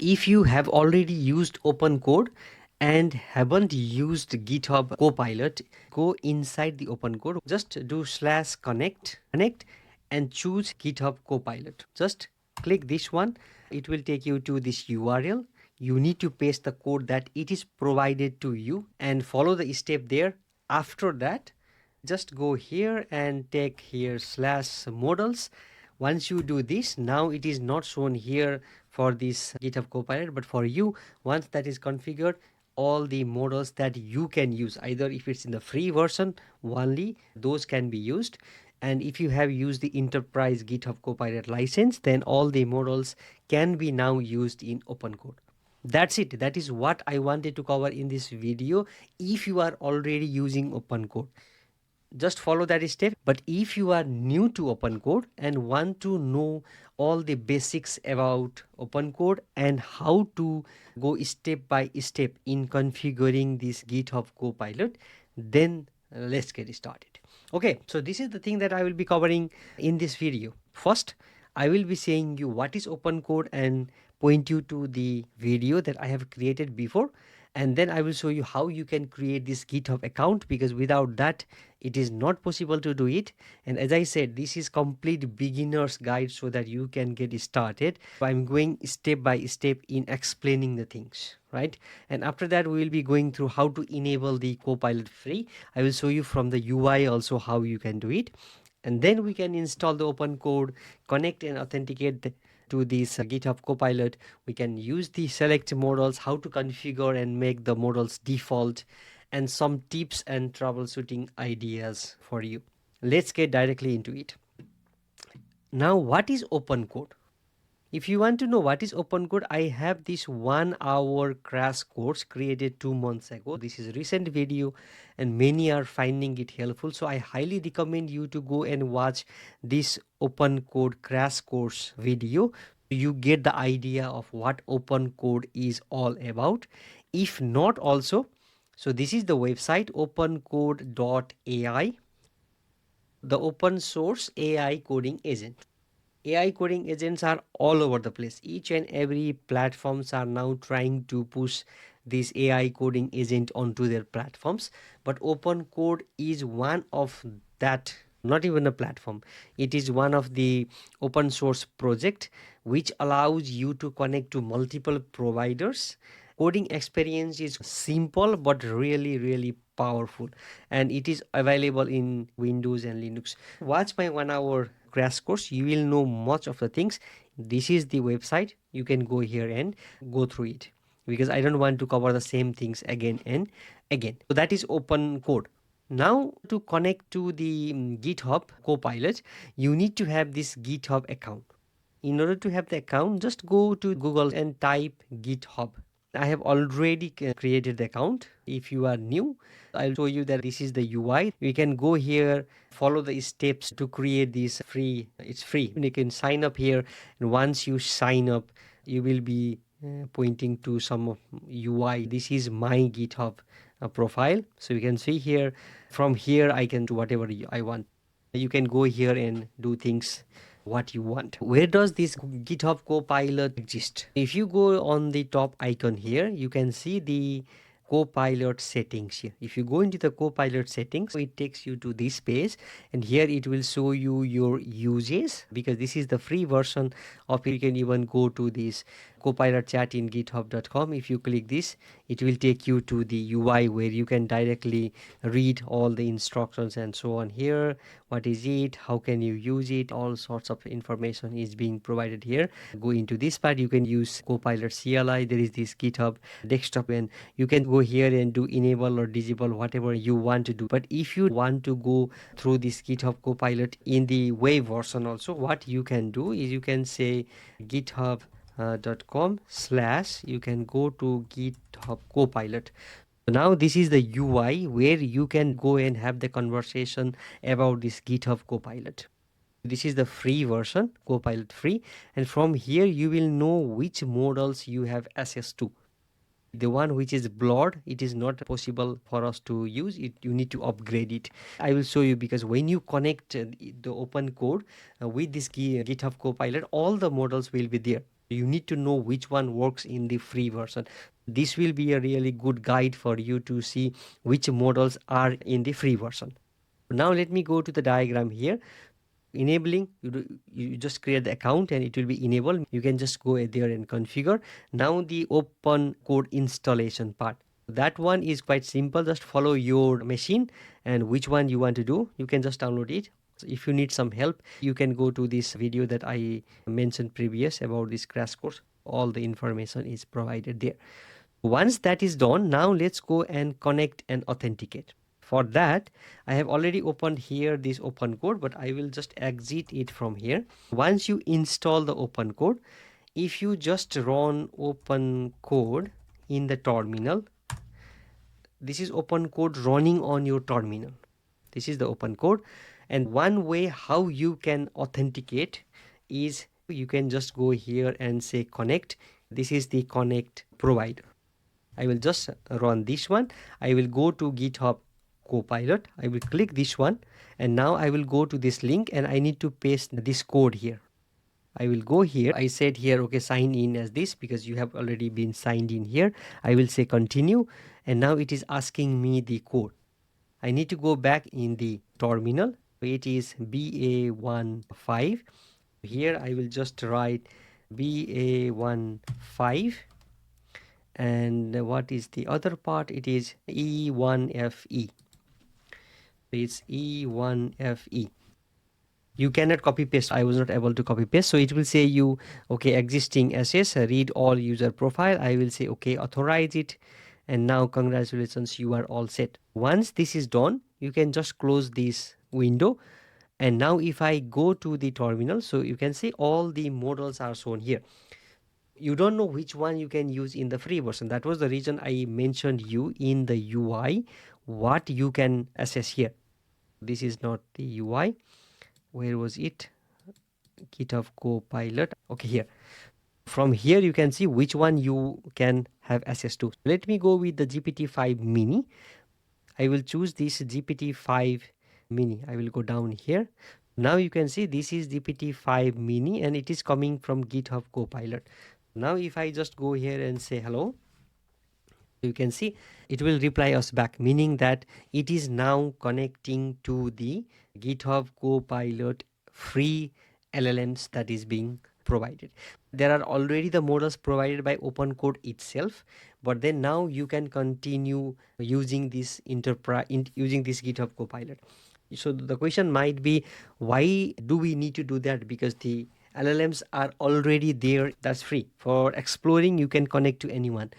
If you have already used OpenCode and haven't used GitHub Copilot, go inside the OpenCode, just do /connect and choose GitHub Copilot. Just click this one. It will take you to this URL. You need to paste the code that it is provided to you and follow the step there. After that, just go here and take here /models. Once you do this, now it is not shown here for this GitHub Copilot, but for you, once that is configured, all the models that you can use, either if it's in the free version only, those can be used. And if you have used the enterprise GitHub Copilot license, then all the models can be now used in OpenCode. That's it. That is what I wanted to cover in this video. If you are already using OpenCode, just follow that step. But if you are new to OpenCode and want to know all the basics about OpenCode and how to go step by step in configuring this GitHub Copilot, then let's get started. Okay, so this is the thing that I will be covering in this video. First, I will be saying you what is OpenCode and point you to the video that I have created before, and then I will show you how you can create this GitHub account, because without that it is not possible to do it. And as I said, this is complete beginner's guide so that you can get started. I'm going step by step in explaining the things, right? And after that we will be going through how to enable the Copilot free. I will show you from the UI also how you can do it, and then we can install the OpenCode, connect and authenticate to this GitHub Copilot. We can use the select models, how to configure and make the models default, and some tips and troubleshooting ideas for you. Let's get directly into it. Now, what is OpenCode? If you want to know what is OpenCode, I have this 1 hour crash course created 2 months ago. This is a recent video and many are finding it helpful. So I highly recommend you to go and watch this OpenCode crash course video. You get the idea of what OpenCode is all about. If not also, so this is the website opencode.ai, the open source AI coding agent. AI coding agents are all over the place. Each and every platforms are now trying to push this AI coding agent onto their platforms. But OpenCode is one of that, not even a platform. It is one of the open source project which allows you to connect to multiple providers. Coding experience is simple but really powerful, and it is available in Windows and Linux. Watch my 1 hour crash course, you will know much of the things. This is the website. You can go here and go through it, because I don't want to cover the same things again and again. So that is OpenCode. Now to connect to the GitHub Copilot, you need to have this GitHub account. In order to have the account, just go to Google and type GitHub. I have already created the account. If you are new, I'll show you that this is the UI. You can go here, follow the steps to create this free. It's free. You can sign up here, and once you sign up, you will be pointing to some UI. This is my GitHub profile. So you can see here, from here I can do whatever I want. You can go here and do things what you want. Where does this GitHub Copilot exist? If you go on the top icon here, you can see the Copilot settings here. If you go into the Copilot settings, it takes you to this page, and here it will show you your uses, because this is the free version of it. You can even go to this Copilot chat in github.com. If you click this, it will take you to the UI where you can directly read all the instructions and so on here. What is it? How can you use it? All sorts of information is being provided here. Go into this part. You can use Copilot CLI. There is this GitHub desktop, and you can go here and do enable or disable whatever you want to do. But if you want to go through this GitHub Copilot in the web version also, what you can do is you can say github.com/ you can go to GitHub Copilot. Now this is the UI where you can go and have the conversation about this GitHub Copilot. This is the free version, Copilot free, and from here you will know which models you have access to. The one which is blurred, it is not possible for us to use it. You need to upgrade it. I will show you, because when you connect the OpenCode with this GitHub Copilot, all the models will be there. You need to know which one works in the free version. This will be a really good guide for you to see which models are in the free version. Now let me go to the diagram here. Enabling, you just create the account and it will be enabled. You can just go there and configure. Now the open code installation part, that one is quite simple. Just follow your machine and which one you want to do, you can just download it. So if you need some help, you can go to this video that I mentioned previous about this crash course. All the information is provided there. Once that is done, now let's go and connect and authenticate. For that, I have already opened here this OpenCode, but I will just exit it from here. Once you install the OpenCode, if you just run OpenCode in the terminal, this is OpenCode running on your terminal. This is the OpenCode. And one way how you can authenticate is you can just go here and say connect. This is the connect provider. I will just run this one. I will go to GitHub Copilot. I will click this one and now I will go to this link and I need to paste this code here. I will go here. I said here, okay, sign in as this because you have already been signed in here. I will say continue and now it is asking me the code. I need to go back in the terminal. It is BA15. Here I will just write BA15 and what is the other part? It is E1FE. It's E1FE. You cannot copy paste. I was not able to copy paste, so it will say you, okay, existing assets, read all user profile. I will say okay, authorize it, and now congratulations, you are all set. Once this is done, you can just close this window. And now if I go to the terminal, so you can see all the models are shown here. You don't know which one you can use in the free version. That was the reason I mentioned you in the UI what you can access here. This is not the UI. Where was it? GitHub Copilot. Okay, here. From here you can see which one you can have access to. Let me go with the GPT-5 mini. I will choose this GPT-5 mini. I will go down here. Now you can see this is GPT-5 mini and it is coming from GitHub Copilot. Now if I just go here and say hello, you can see it will reply us back, meaning that it is now connecting to the GitHub Copilot free LLMs that is being provided. There are already the models provided by OpenCode itself, but then now you can continue using this using this GitHub Copilot. So the question might be, why do we need to do that? Because the LLMs are already there. That's free. For exploring, you can connect to anyone.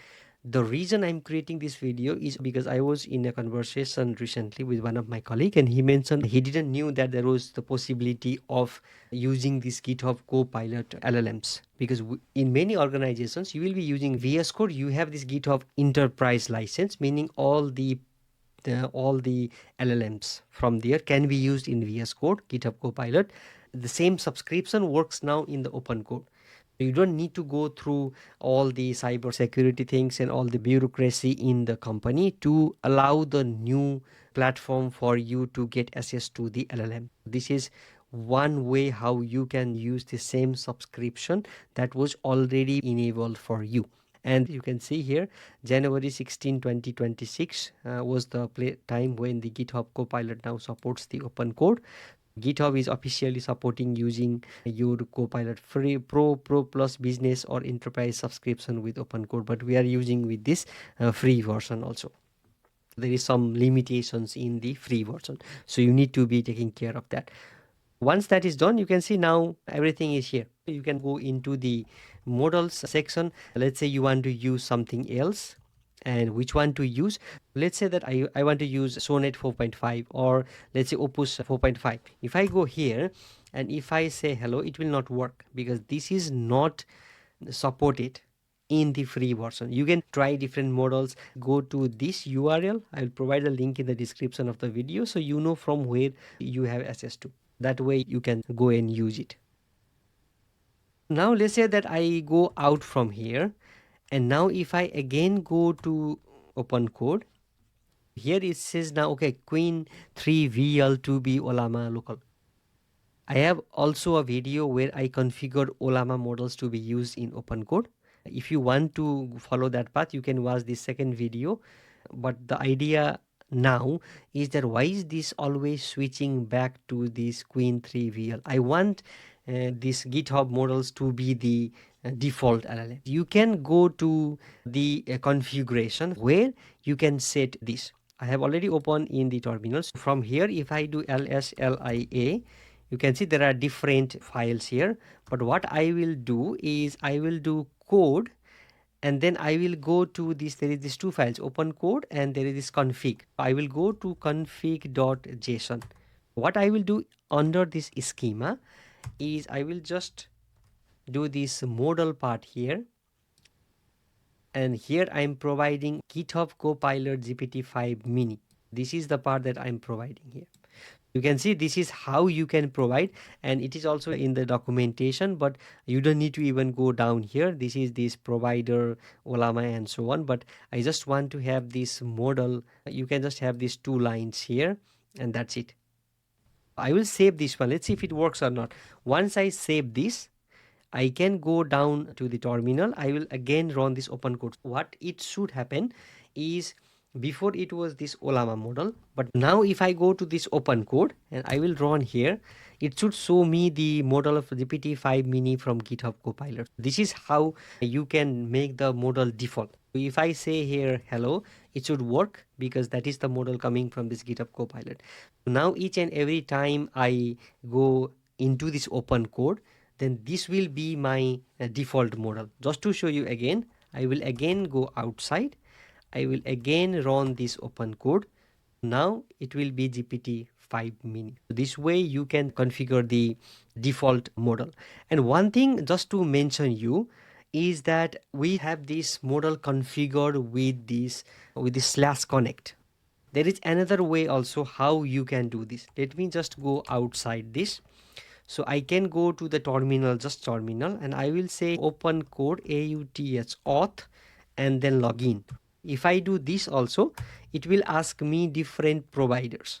The reason I'm creating this video is because I was in a conversation recently with one of my colleagues and he mentioned he didn't knew that there was the possibility of using this GitHub Copilot LLMs, because in many organizations you will be using VS Code. You have this GitHub Enterprise license, meaning all the LLMs from there can be used in VS Code, GitHub Copilot. The same subscription works now in the OpenCode. You don't need to go through all the cyber security things and all the bureaucracy in the company to allow the new platform for you to get access to the LLM. This is one way how you can use the same subscription that was already enabled for you. And you can see here, January 16, 2026 was the time when the GitHub Copilot now supports the OpenCode. GitHub is officially supporting using your Copilot free Pro Plus Business or Enterprise subscription with OpenCode, but we are using with this free version also. There is some limitations in the free version, so you need to be taking care of that. Once that is done, you can see now everything is here. You can go into the models section. Let's say you want to use something else and which one to use. Let's say that I want to use Sonnet 4.5 or let's say Opus 4.5. If I go here and if I say hello, it will not work because this is not supported in the free version. You can try different models. Go to this URL. I will provide a link in the description of the video so you know from where you have access to. That way you can go and use it. Now let's say that I go out from here and now if I again go to OpenCode, here it says now, okay, Queen 3 VL2B Olama local. I have also a video where I configured Ollama models to be used in OpenCode. If you want to follow that path, you can watch this second video. But the idea now is that why is this always switching back to this Queen 3 VL? I want these GitHub models to be the default LLM. You can go to the configuration where you can set this. I have already opened in the terminals. From here, if I do lslia, you can see there are different files here. But what I will do is I will do code, and then I will go to this. There is these two files, OpenCode, and there is this config. I will go to config.json. What I will do under this schema is I will just do this modal part here, and here I am providing GitHub Copilot GPT-5 mini. This is the part that I am providing here. You can see this is how you can provide, and it is also in the documentation, but you don't need to even go down here. This is this provider, Ollama, and so on. But I just want to have this model. You can just have these two lines here, and that's it. I will save this one. Let's see if it works or not. Once I save this, I can go down to the terminal. I will again run this OpenCode. What it should happen is, before it was this Ollama model, but now if I go to this OpenCode and I will run here, it should show me the model of GPT-5 mini from GitHub Copilot. This is how you can make the model default. If I say here hello, it should work because that is the model coming from this GitHub Copilot. Now each and every time I go into this OpenCode, then this will be my default model. Just to show you again, I will again go outside. I will again run this OpenCode. Now it will be GPT-5 mini. This way you can configure the default model. And one thing just to mention you is that we have this model configured with this /connect. There is another way also how you can do this. Let me just go outside this. So I can go to the terminal, just terminal, and I will say OpenCode auth and then login. If I do this also, it will ask me different providers.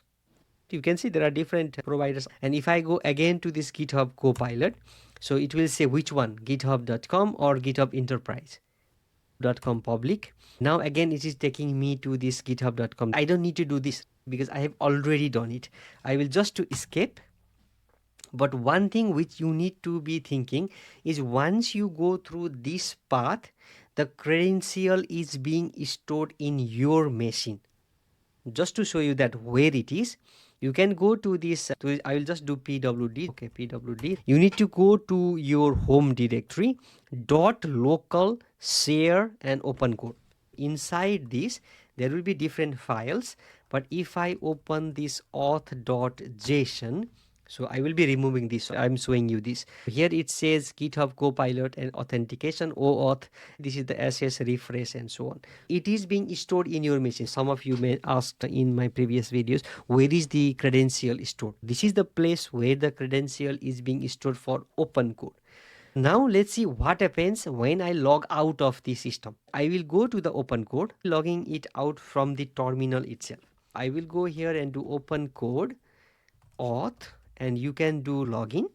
You can see there are different providers. And if I go again to this GitHub Copilot, so it will say which one, github.com or GitHub Enterprise.com public. Now again, it is taking me to this github.com. I don't need to do this because I have already done it. I will just to escape. But one thing which you need to be thinking is once you go through this path, the credential is being stored in your machine. Just to show you that where it is, you can go to this. I will just do pwd. Okay, pwd. You need to go to your home directory, .local, share, and OpenCode. Inside this, there will be different files. But if I open this auth.json, so I will be removing this. I'm showing you this. Here it says GitHub Copilot and authentication, OAuth. This is the SS refresh and so on. It is being stored in your machine. Some of you may ask in my previous videos, where is the credential stored? This is the place where the credential is being stored for OpenCode. Now let's see what happens when I log out of the system. I will go to the OpenCode, logging it out from the terminal itself. I will go here and do OpenCode auth, and you can do login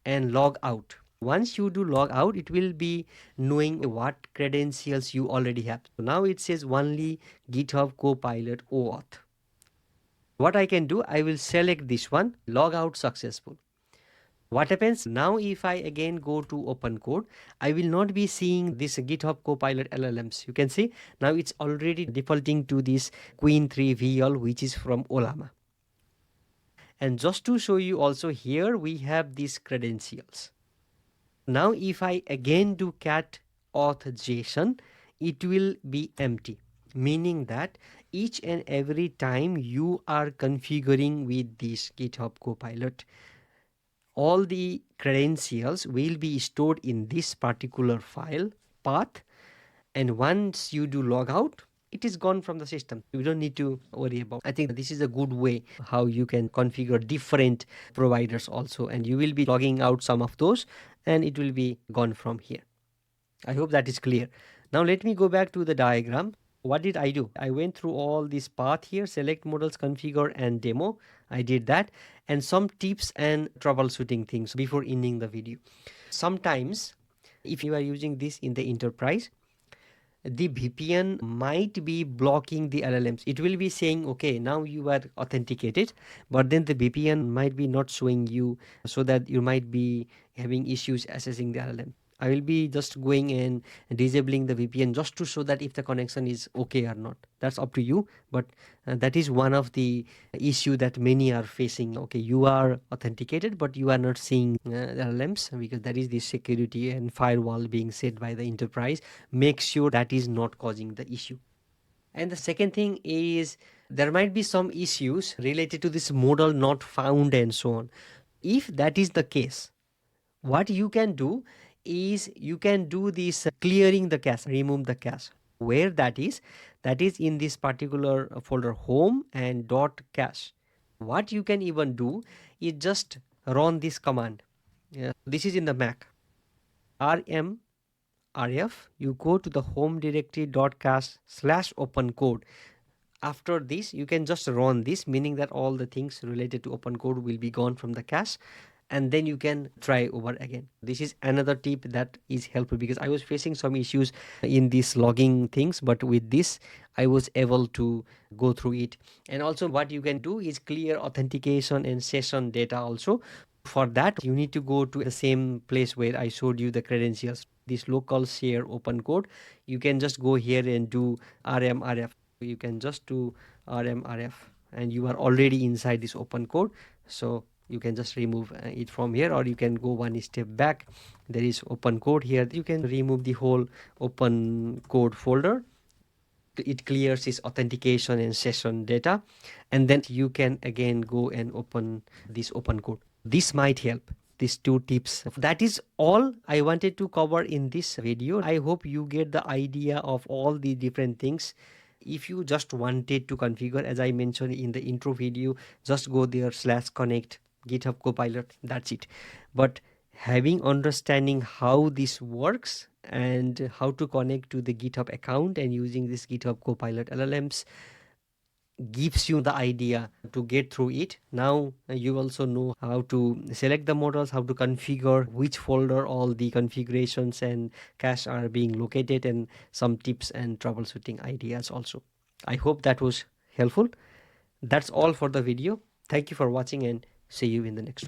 and log out. Once you do log out, it will be knowing what credentials you already have. So now it says only GitHub Copilot OAuth. What I can do, I will select this one, log out successful. What happens now if I again go to OpenCode, I will not be seeing this GitHub Copilot LLMs. You can see now it's already defaulting to this Queen 3 VL, which is from Ollama. And just to show you also, here we have these credentials. Now if I again do cat auth JSON, it will be empty, meaning that each and every time you are configuring with this GitHub Copilot, all the credentials will be stored in this particular file path, and once you do logout, it is gone from the system. You don't need to worry about. I think this is a good way how you can configure different providers also, and you will be logging out some of those and it will be gone from here. I hope that is clear. Now let me go back to the diagram. What did I do? I went through all this path here, select models, configure, and demo. I did that, and some tips and troubleshooting things before ending the video. Sometimes if you are using this in the enterprise, the VPN might be blocking the LLMs. It will be saying, okay, now you are authenticated, but then the VPN might be not showing you, so that you might be having issues accessing the LLM. I will be just going and disabling the VPN just to show that if the connection is okay or not. That's up to you, but that is one of the issue that many are facing. Okay, you are authenticated, but you are not seeing LLMs, because that is the security and firewall being set by the enterprise. Make sure that is not causing the issue. And the second thing is, there might be some issues related to this modal not found and so on. If that is the case, what you can do is you can do this clearing the cache, remove the cache. Where that is in this particular folder, home and dot cache. What you can even do is just run this command. This is in the Mac. rmrf, you go to the home directory dot cache slash OpenCode. After this, you can just run this, meaning that all the things related to OpenCode will be gone from the cache, and then you can try over again. This is another tip that is helpful, because I was facing some issues in these logging things, but with this I was able to go through it. And also what you can do is clear authentication and session data also. For that, you need to go to the same place where I showed you the credentials, this local share OpenCode. You can just go here and do rmrf. You can just do rmrf, and you are already inside this OpenCode. So you can just remove it from here, or you can go one step back. There is OpenCode here. You can remove the whole OpenCode folder. It clears its authentication and session data, and then you can again go and open this OpenCode. This might help. These two tips. That is all I wanted to cover in this video. I hope you get the idea of all the different things. If you just wanted to configure, as I mentioned in the intro video, just go there /connect GitHub Copilot. That's it. But having understanding how this works and how to connect to the GitHub account and using this GitHub Copilot LLMs gives you the idea to get through it. Now you also know how to select the models, how to configure which folder all the configurations and cache are being located, and some tips and troubleshooting ideas also. I hope that was helpful. That's all for the video. Thank you for watching, and see you in the next one.